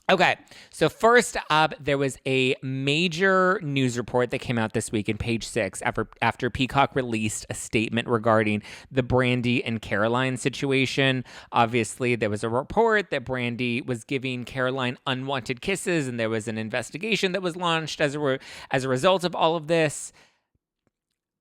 Okay, so first up, there was a major news report that came out this week in Page Six after Peacock released a statement regarding the Brandi and Caroline situation. Obviously, there was a report that Brandi was giving Caroline unwanted kisses, and there was an investigation that was launched as a result of all of this.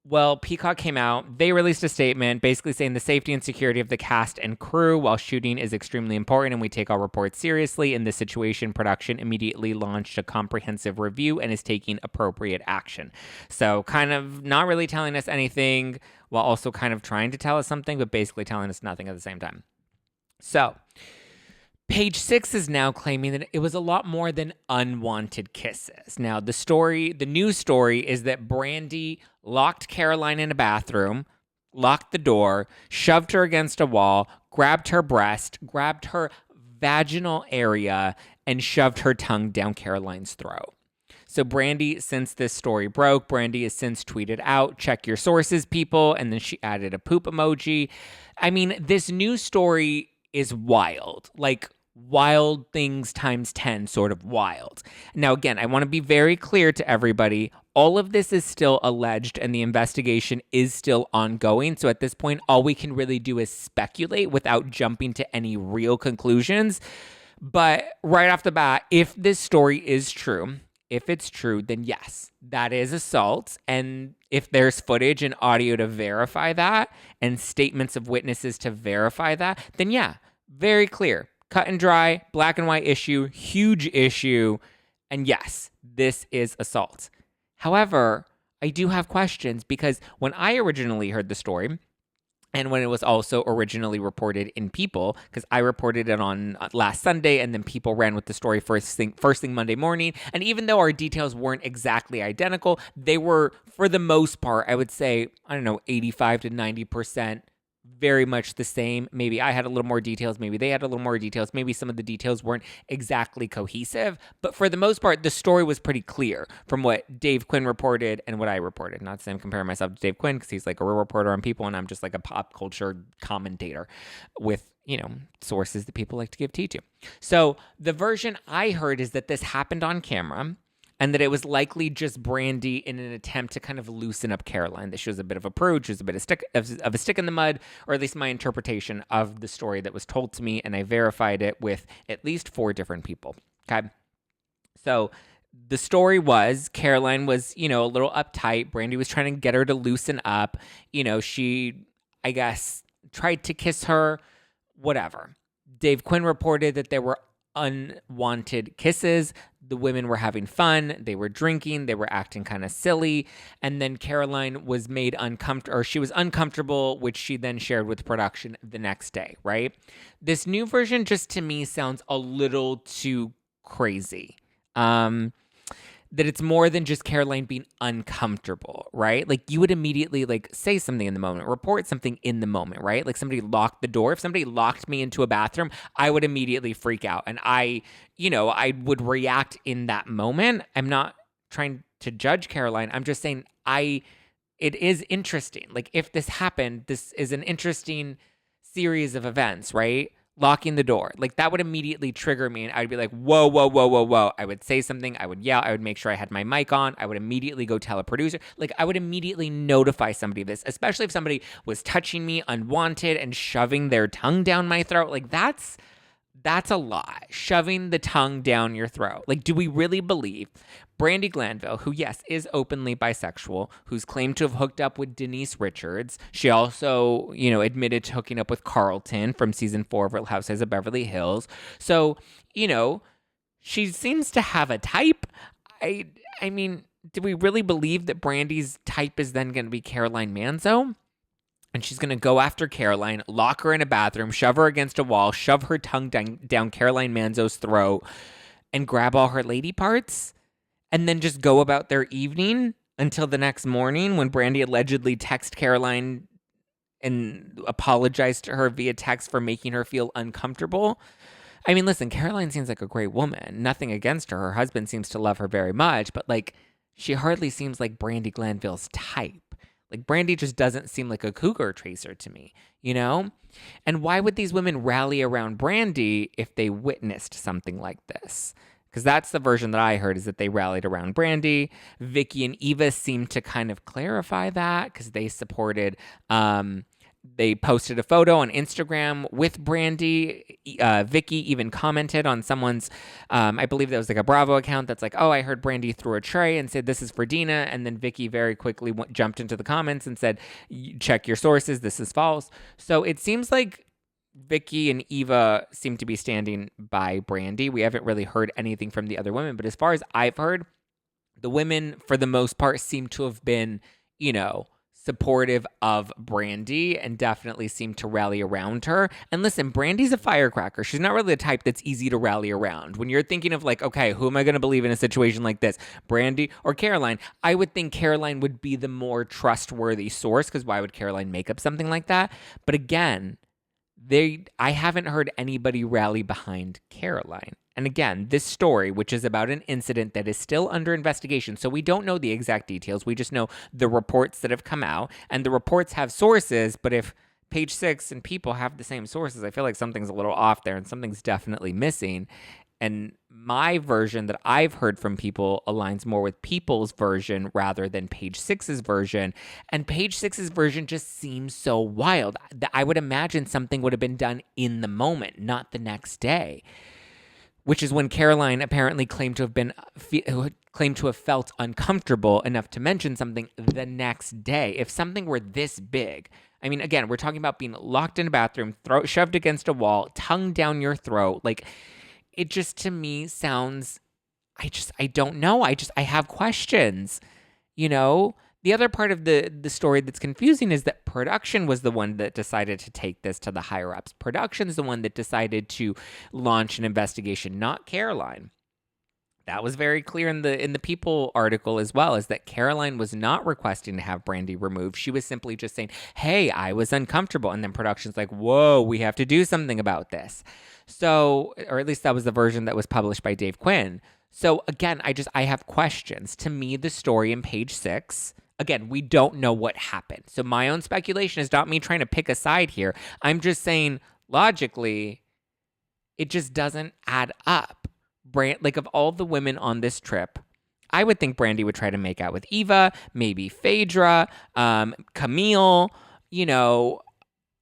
Well, Peacock came out. They released a statement basically saying the safety and security of the cast and crew while shooting is extremely important and we take our reports seriously. In this situation, production immediately launched a comprehensive review and is taking appropriate action. So kind of not really telling us anything while also kind of trying to tell us something, but basically telling us nothing at the same time. So Page Six is now claiming that it was a lot more than unwanted kisses. Now, the news story is that Brandi locked Caroline in a bathroom, locked the door, shoved her against a wall, grabbed her breast, grabbed her vaginal area, and shoved her tongue down Caroline's throat. So Brandi, since this story broke, Brandi has since tweeted out, check your sources, people, and then she added a poop emoji. I mean, this news story is wild. Like, wild things times 10 sort of wild. Now, again, I want to be very clear to everybody. All of this is still alleged and the investigation is still ongoing. So at this point, all we can really do is speculate without jumping to any real conclusions. But right off the bat, if this story is true, if it's true, then yes, that is assault. And if there's footage and audio to verify that and statements of witnesses to verify that, then yeah, very clear. Cut and dry, black and white issue, huge issue. And yes, this is assault. However, I do have questions because when I originally heard the story and when it was also originally reported in People, because I reported it on last Sunday and then People ran with the story first thing Monday morning. And even though our details weren't exactly identical, they were, for the most part, I would say, 85 to 90% very much the same. Maybe I had a little more details. Maybe they had a little more details. Maybe some of the details weren't exactly cohesive. But for the most part, the story was pretty clear from what Dave Quinn reported and what I reported. Not to say I'm comparing myself to Dave Quinn because he's like a real reporter on People and I'm just like a pop culture commentator with, sources that people like to give tea to. So the version I heard is that this happened on camera and that it was likely just Brandi in an attempt to kind of loosen up Caroline. That she was a bit of a prude, she was a bit of a stick in the mud, or at least my interpretation of the story that was told to me, and I verified it with at least 4 different people. Okay, so the story was Caroline was, a little uptight. Brandi was trying to get her to loosen up. She, I guess, tried to kiss her, whatever. Dave Quinn reported that there were unwanted kisses. The women were having fun. They were drinking. They were acting kind of silly. And then Caroline was made uncomfortable, or she was uncomfortable, which she then shared with production the next day, right? This new version just to me sounds a little too crazy. That it's more than just Caroline being uncomfortable, right? Like you would immediately say something in the moment, report something in the moment, right? Like somebody locked the door. If somebody locked me into a bathroom, I would immediately freak out. And I would react in that moment. I'm not trying to judge Caroline. I'm just saying it is interesting. Like if this happened, this is an interesting series of events, right? Locking the door. Like that would immediately trigger me and I'd be like, whoa, whoa, whoa, whoa, whoa. I would say something. I would yell. I would make sure I had my mic on. I would immediately go tell a producer. Like I would immediately notify somebody of this, especially if somebody was touching me unwanted and shoving their tongue down my throat. Like that's a lot. Shoving the tongue down your throat. Like, do we really believe Brandi Glanville, who, yes, is openly bisexual, who's claimed to have hooked up with Denise Richards. She also, admitted to hooking up with Carlton from season 4 of Real Housewives of Beverly Hills. So, she seems to have a type. I mean, do we really believe that Brandi's type is then going to be Caroline Manzo? And she's going to go after Caroline, lock her in a bathroom, shove her against a wall, shove her tongue down Caroline Manzo's throat, and grab all her lady parts, and then just go about their evening until the next morning when Brandi allegedly texted Caroline and apologized to her via text for making her feel uncomfortable. I mean, listen, Caroline seems like a great woman. Nothing against her. Her husband seems to love her very much, but she hardly seems like Brandi Glanville's type. Like, Brandi just doesn't seem like a cougar chaser to me, you know? And why would these women rally around Brandi if they witnessed something like this? Because that's the version that I heard, is that they rallied around Brandi. Vicky and Eva seemed to kind of clarify that because they supported, they posted a photo on Instagram with Brandi. Vicky even commented on someone's, I believe that was like a Bravo account that's like, oh, I heard Brandi threw a tray and said, this is for Dina. And then Vicky very quickly jumped into the comments and said, check your sources, this is false. So it seems like Vicky and Eva seem to be standing by Brandi. We haven't really heard anything from the other women, but as far as I've heard, the women, for the most part, seem to have been, supportive of Brandi and definitely seem to rally around her. And listen, Brandi's a firecracker. She's not really the type that's easy to rally around. When you're thinking of like, okay, who am I going to believe in a situation like this? Brandi or Caroline? I would think Caroline would be the more trustworthy source, because why would Caroline make up something like that? But again, I haven't heard anybody rally behind Caroline. And again, this story, which is about an incident that is still under investigation, so we don't know the exact details. We just know the reports that have come out, and the reports have sources, but if Page Six and People have the same sources, I feel like something's a little off there and something's definitely missing. And my version that I've heard from people aligns more with People's version rather than Page Six's version. And Page Six's version just seems so wild. I would imagine something would have been done in the moment, not the next day, which is when Caroline apparently claimed to have felt uncomfortable enough to mention something the next day. If something were this big, I mean, again, we're talking about being locked in a bathroom, throat shoved against a wall, tongue down your throat. Like, it just, to me, sounds, I don't know. I have questions, The other part of the story that's confusing is that production was the one that decided to take this to the higher ups. Production's the one that decided to launch an investigation, not Caroline. That was very clear in the People article as well, is that Caroline was not requesting to have Brandi removed. She was simply just saying, hey, I was uncomfortable. And then production's like, whoa, we have to do something about this. So, or at least that was the version that was published by Dave Quinn. So again, I have questions. To me, the story in Page Six, again, we don't know what happened. So my own speculation is not me trying to pick a side here. I'm just saying, logically, it just doesn't add up. Like, of all the women on this trip, I would think Brandi would try to make out with Eva, maybe Phaedra, Camille,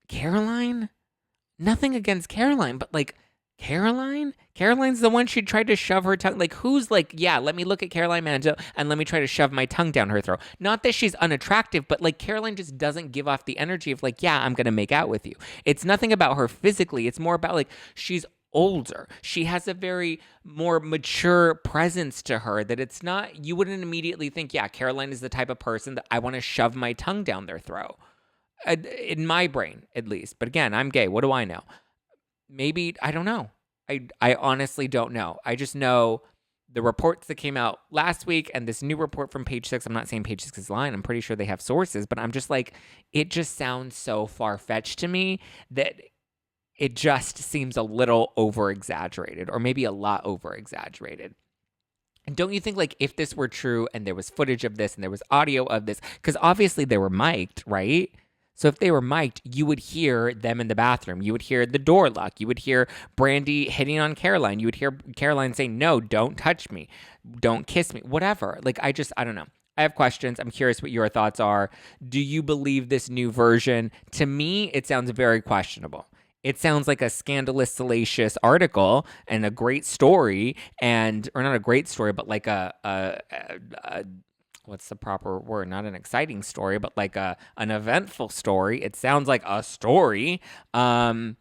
Caroline. Nothing against Caroline, but like, Caroline's the one she tried to shove her tongue. Like, who's like, yeah, let me look at Caroline Manzo and let me try to shove my tongue down her throat. Not that she's unattractive, but like, Caroline just doesn't give off the energy of like, yeah, I'm going to make out with you. It's nothing about her physically. It's more about like, she's older. She has a very more mature presence to her that it's not, you wouldn't immediately think, yeah, Caroline is the type of person that I want to shove my tongue down their throat. In my brain, at least. But again, I'm gay. What do I know? Maybe, I don't know. I honestly don't know. I just know the reports that came out last week and this new report from Page Six. I'm not saying Page Six is lying. I'm pretty sure they have sources, but I'm just like, it just sounds so far-fetched to me that it just seems a little over-exaggerated, or maybe a lot over-exaggerated. And don't you think, like, if this were true and there was footage of this and there was audio of this, because obviously they were mic'd, right? So if they were mic'd, you would hear them in the bathroom. You would hear the door lock. You would hear Brandi hitting on Caroline. You would hear Caroline saying, no, don't touch me. Don't kiss me. Whatever. Like, I don't know. I have questions. I'm curious what your thoughts are. Do you believe this new version? To me, it sounds very questionable. It sounds like a scandalous, salacious article and a great story, or not a great story, but like a what's the proper word? Not an exciting story, but like an eventful story. It sounds like a story. And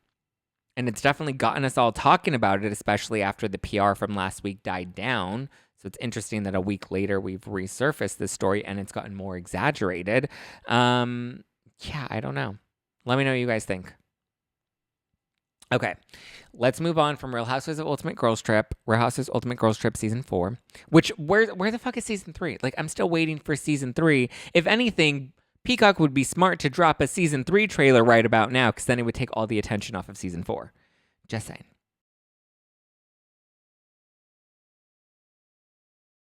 it's definitely gotten us all talking about it, especially after the PR from last week died down. So it's interesting that a week later we've resurfaced this story and it's gotten more exaggerated. Yeah, I don't know. Let me know what you guys think. Okay, let's move on from Real Housewives of Ultimate Girls Trip, Real Housewives Ultimate Girls Trip Season 4, which, where the fuck is Season 3? Like, I'm still waiting for Season 3. If anything, Peacock would be smart to drop a Season 3 trailer right about now, because then it would take all the attention off of Season 4. Just saying.